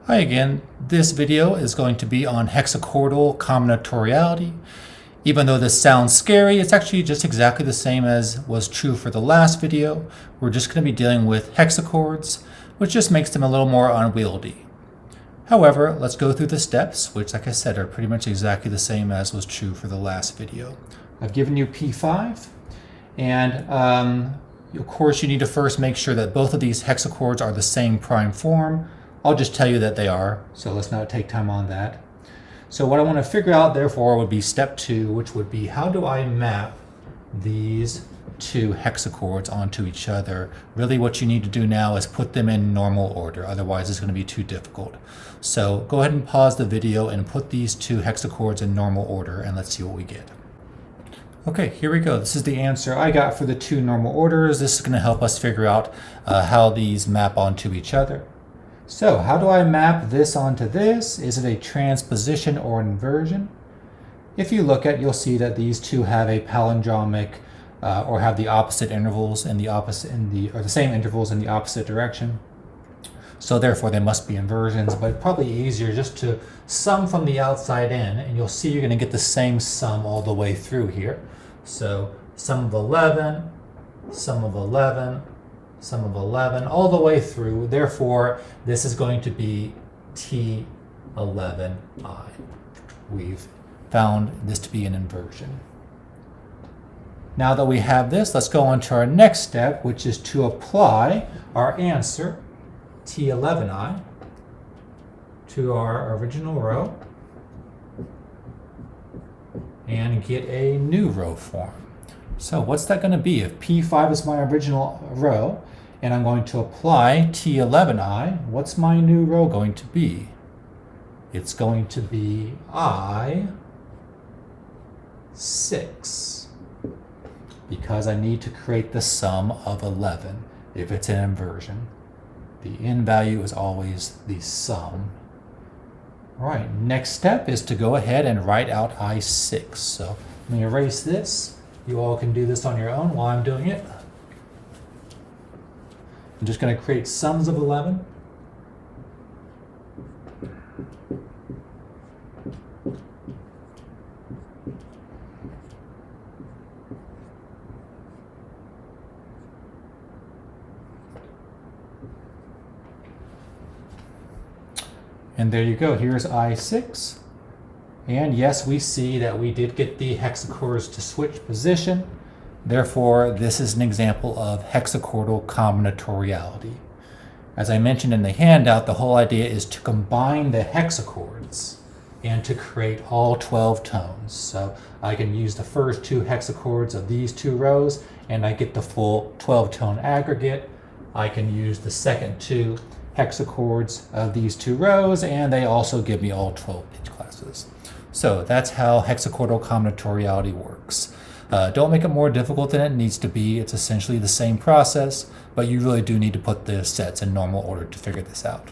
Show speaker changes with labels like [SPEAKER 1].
[SPEAKER 1] Hi again. This video is going to be on hexachordal combinatoriality. Even though this sounds scary, it's actually just exactly the same as was true for the last video. We're just going to be dealing with hexachords, which just makes them a little more unwieldy. However, let's go through the steps, which, like I said, are pretty much exactly the same as was true for the last video. I've given you P5, and of course you need to first make sure that both of these hexachords are the same prime form. I'll just tell you that they are, so let's not take time on that. So what I want to figure out, therefore, would be step 2, which would be how do I map these two hexachords onto each other. Really what you need to do now is put them in normal order, otherwise it's going to be too difficult. So go ahead and pause the video and put these two hexachords in normal order, and let's see what we get. Okay, here we go. This is the answer I got for the two normal orders. This is going to help us figure out how these map onto each other. So how do I map this onto this? Is it a transposition or inversion? If you look at, you'll see that these two have a palindromic or have the opposite intervals in the or the same intervals in the opposite direction. So therefore they must be inversions, but probably easier just to sum from the outside in, and you'll see you're going to get the same sum all the way through here. So sum of 11, sum of 11, sum of 11, all the way through. Therefore, this is going to be T11I. We've found this to be an inversion. Now that we have this, let's go on to our next step, which is to apply our answer, T11I, to our original row and get a new row form. So what's that going to be? If P5 is my original row, and I'm going to apply T11I, what's my new row going to be? It's going to be I6, because I need to create the sum of 11 if it's an inversion. The in value is always the sum. All right, next step is to go ahead and write out I6. So let me erase this. You all can do this on your own while I'm doing it. I'm just going to create sums of 11. And there you go. Here's I6. And yes, we see that we did get the hexachords to switch position. Therefore, this is an example of hexachordal combinatoriality. As I mentioned in the handout, the whole idea is to combine the hexachords and to create all 12 tones. So I can use the first two hexachords of these two rows and I get the full 12-tone aggregate. I can use the second two hexachords of these two rows and they also give me all 12 pitch classes. So that's how hexachordal combinatoriality works. Don't make it more difficult than it needs to be. It's essentially the same process, but you really do need to put the sets in normal order to figure this out.